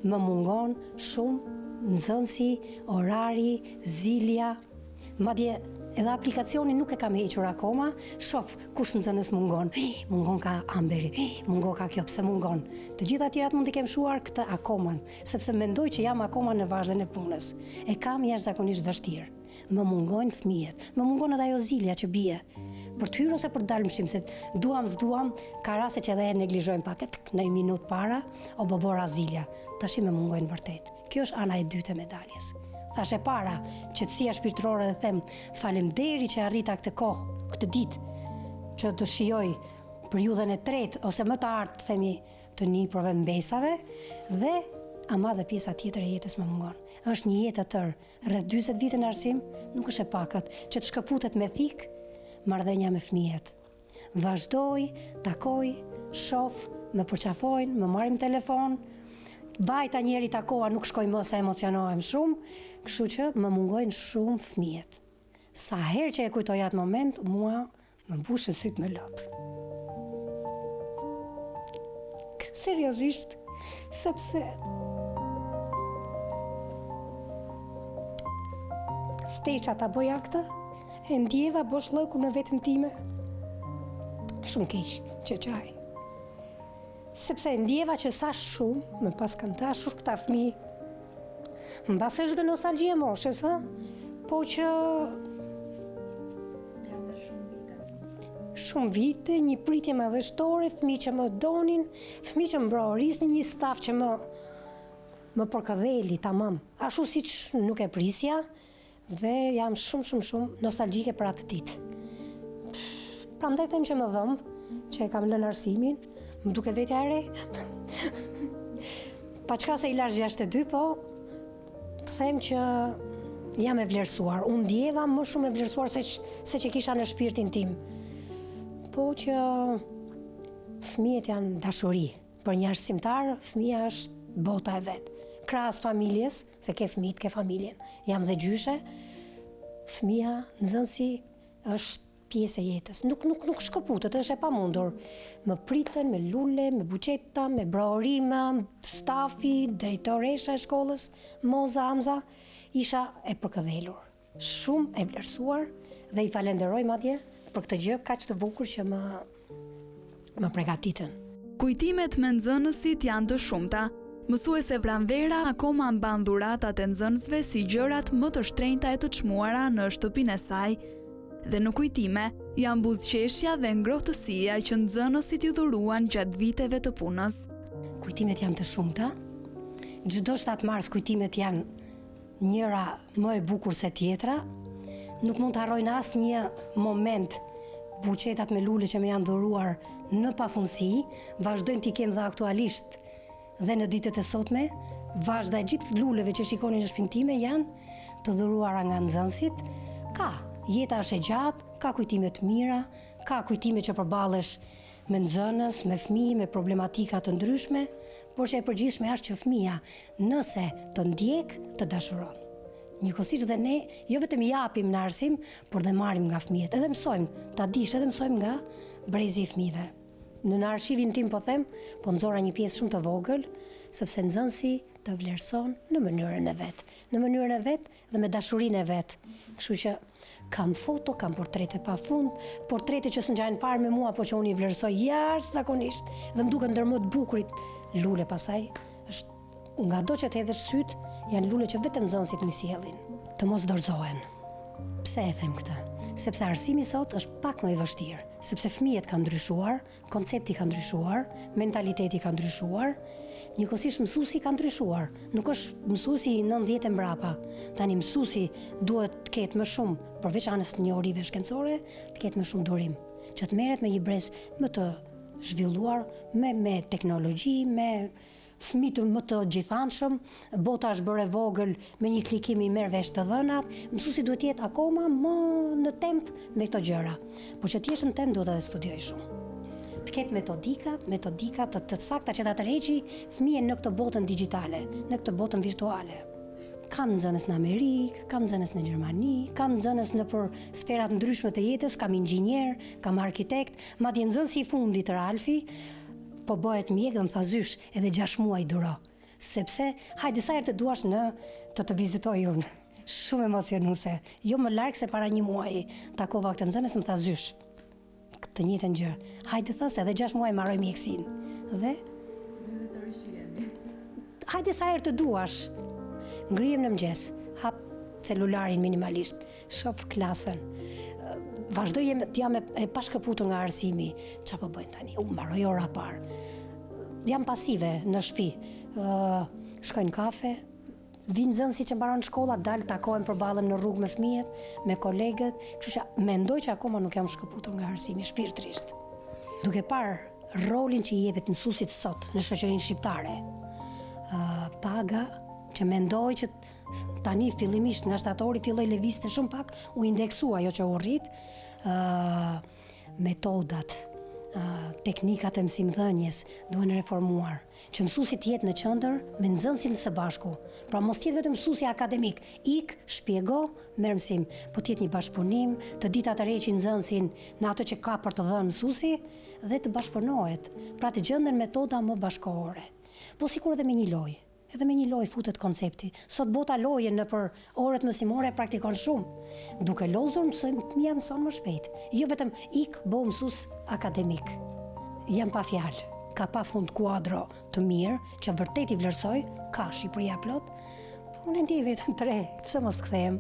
Më mungon shumë nxënësi, orari, zilja, madje edhe aplikacionin nuk e kam hequr akoma, shoh kush nxënës mungon. Mungon ka Amberi, mungon ka kjo, pse mungon. Të gjitha tjerat mund t'i kem shuar këtë akoma, sepse mendoj që jam akoma në vazhdën e punës. E kam jashtëzakonisht vështirë. Më mungojnë fëmijët, më mungon edhe ajo zilja që bie. Për të hyrë ose për të dalë mshim, se duam s'duam, ka raste që edhe e neglizhojmë pak, në një minutë para, o bëbora zilja. Tashi më mungojnë vërtet. Kjo është ana e dytë e medaljes. Thash e para, qetësia shpirtërore dhe them, faleminderit që arrita këtë kohë, këtë ditë, që të shijoj periudhën e tretë ose më të ardhmë, themi, të niprove mbesave, dhe ama dhe pjesa tjetër e jetës më mungon. Është një jetë e tërë, rreth 40 vite në arsim, nuk është e pakët, që të shkëputet me thikë marrëdhënia me fëmijët. Vazhdoj, takoj, shoh, më përqafojnë, më marrim telefon, vajta njeri takova, nuk shkoj më se emocionohem shumë, kështu që më mungojnë shumë fëmijët. Sa herë që e kujtoj atë moment, mua më mbushin syt me lot. Seriozisht, sepse steqa ta boja këtë, e ndjeva bosh lloku në veten time. Shumë keq që qaj. Sepse ndjeva që sa shumë më pas kanë dashur këta fëmijë. Mbas është dhe nostalgji e moshës, ha? Po që shumë vite, një pritje madhështore, fëmijë që më donin, fëmijë që më brorisnin, një staf që më përkëdheli tamam. Ashtu siç nuk e prisja, dhe jam shumë nostalgjike për atë ditë. Prandaj them që më dhëmb, që e kam lënë arsimin, më duke vetja e re. Pa çka se i lash 62, po të them që jam e vlerësuar. Unë ndjeva më shumë e vlerësuar se që kisha në shpirtin tim. Po që fëmijët janë dashuri. Për një arsimtar, fëmija është bota e vet. Krahas familjes, se ke fëmijët, ke familjen. Jam dhe gjyshe. Fëmia, nxënësi është pjesë e jetës. Nuk shkëputet, është e pamundur. Më pritën me lule, me buqeta, me braorima, stafi, drejtoresha e shkollës, Moza Hamza, isha e përkëdhelur. Shumë e vlerësuar dhe i falenderoj madje për këtë gjë kaq të bukur që më përgatitën. Kujtimet me nxënësit janë të shumta. Mësuese Pranvera akoma mban dhuratat e nxënësve si gjërat më të shtrenjta e të çmuara në shtëpinë e saj. Dhe në kujtime janë buzëqeshja dhe ngrohtësia që nxënësit i dhuruan gjatë viteve të punës. Kujtimet janë të shumta. Çdo 7 mars kujtimet janë njëra më e bukur se tjetra. Nuk mund të harroj në asnjë moment buqetat me lule që më janë dhuruar në pafundësi, vazhdojnë t'i kem dhe aktualisht dhe në ditët e sotme, vazhda e gjithë luleve që shikoni në shtëpinë time janë të dhuruara nga nxënësit. Jeta është e gjatë, ka kujtime të mira, ka kujtime që përballesh me nxënës, me fëmijë, me problematika të ndryshme, por që e përgjithshme është që fëmia, nëse të ndjek, të dashuron. Njëkohësisht dhe ne jo vetëm japim në arsim, por dhe marrim nga fëmijët. Edhe mësojmë, ta dish, edhe mësojmë nga brezi i fëmijëve. Në arshivin tim po them, po nxora një pjesë shumë të vogël, sepse nxënësi të vlerëson në mënyrën e vet. Në mënyrën e vet dhe me dashurinë e vet. Kështu që kam foto, kam portrete pafund, portrete që s'ngjajnë fare me mua, por që unë i vlerësoj jashtëzakonisht dhe më duken ndër më të bukurit. Lule pastaj është nga do që të hedhësh syt, janë lule që vetëm nxënësit më sjellin, të mos dorëzohen. Pse e them këtë? Sepse arsimi sot është pak më i vështirë, sepse fëmijët kanë ndryshuar, koncepti ka ndryshuar, mentaliteti ka ndryshuar, njëkohësisht mësuesi ka ndryshuar. Nuk është mësuesi 90 e mbrapa. Tani mësuesi duhet të ketë më shumë, përveç anës njohurive shkencore, të ketë më shumë durim, që të merret me një brez më të zhvilluar, me teknologji, me fëmijë më të gjithanshëm, bota është bërë e vogël, me një klikim i merr vesh të dhënat, mësuesi duhet jetë akoma më në temp me këto gjëra. Por që të jesh në temp duhet edhe studioj shumë. Të ketë metodika të sakta që ta tërheqi fëmijën në këtë botën digjitale, në këtë botën virtuale. Kam nxënës në Amerikë, kam nxënës në Gjermani, kam nxënës në për sferat ndryshme të jetës, kam inxhinier, kam arkitekt, madje nxënësi i fundit Ralfi po bëhet mjek dhe më tha zysh edhe 6 muaj duro, sepse hajde sa herë të duash të vizitoj unë. Shumë emocionuese. Jo më larg se para 1 muaji takova këtë nxënës, më tha zysh të njëjtën gjë. Hajde thas edhe 6 muaj marroj mjekësinë. Dhe të rishiheni. Hajde sa herë të duash. Ngrihem në mëngjes, hap celularin minimalisht, shoh klasën. Vazhdoj të jam e pashkëputur nga arsimi. Çfarë po bëjnë tani? U mbaroj ora parë. Jam pasive në shtëpi. Shkojnë kafe, vinë nxënësit që mbaron shkolla, dal takohen përballem në rrugë me fëmijët, me kolegët, kështu që mendoj që akoma nuk jam shkëputur nga arsimi shpirtërisht. Duke parë rolin që i jepet mësuesit sot në shoqërinë shqiptare. Paga që mendoj që tani fillimisht nga shtatori filloi lëvizte shumë pak, u indeksua ajo që u rrit, metodat, teknikat e mësimdhënies duhen reformuar, që mësuesi të jetë në qendër me nxënësin së bashku. Pra mos jetë vetëm mësuesi akademik, shpjego, merr mësim, po të jetë një bashkëpunim, të ditë të tërheqë nxënësin në ato që ka për të dhënë mësuesi dhe të bashkëpunohet. Pra të gjenden metoda më bashkëkohore. Po sikur edhe me një lojë. Edhe me një lojë futet koncepti. Sot bota lojen në për orët mësimore praktikon shumë. Duke lozur fëmia mëson më shpejt. Jo vetëm bëu mësues akademik. Jam pa fjalë. Ka pa fund kuadro të mirë që vërtet i vlerësoj, ka Shqipëria plot. Po unë ndjej vetëm 3, pse mos të kthehem?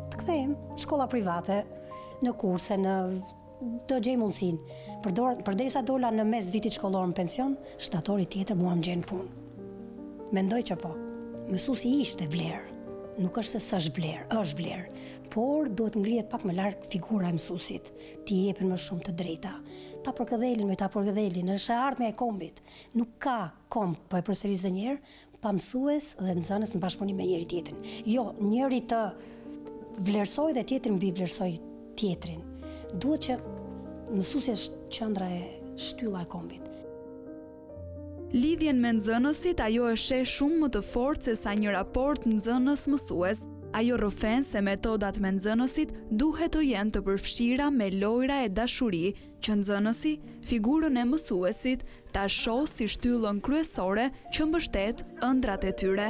Të kthehem shkolla private, në kurse, të gjej mundësinë. Përderisa dola në mes vitit shkollor në pension, shtatori tjetër mua më gjen punë. Mendoj që po, mësuesi ishte vlerë, nuk është se s'është vlerë, është vlerë, por duhet ngrihet pak më larg figura e mësuesit, t'i jepen më shumë të drejta. Ta përkëdhelin, është e ardhmja e kombit. Nuk ka komb, po e përsëris edhe një herë, pa mësues dhe nxënës në bashkëpunim me njëri tjetrin. Jo, njëri të vlerësoj dhe tjetri mbi vlerësoj tjetrin. Duhet që mësuesi është qendra e shtylla e kombit. Lidhjen me nxënësit ajo e sheh shumë më të fortë se sa një raport nxënës-mësues. Ajo rrëfen se metodat me nxënësit duhet të jenë të përfshira me lojra e dashuri, që nxënësi, figurën e mësuesit, ta shohë si shtyllën kryesore që mbështet ëndrat e tyre.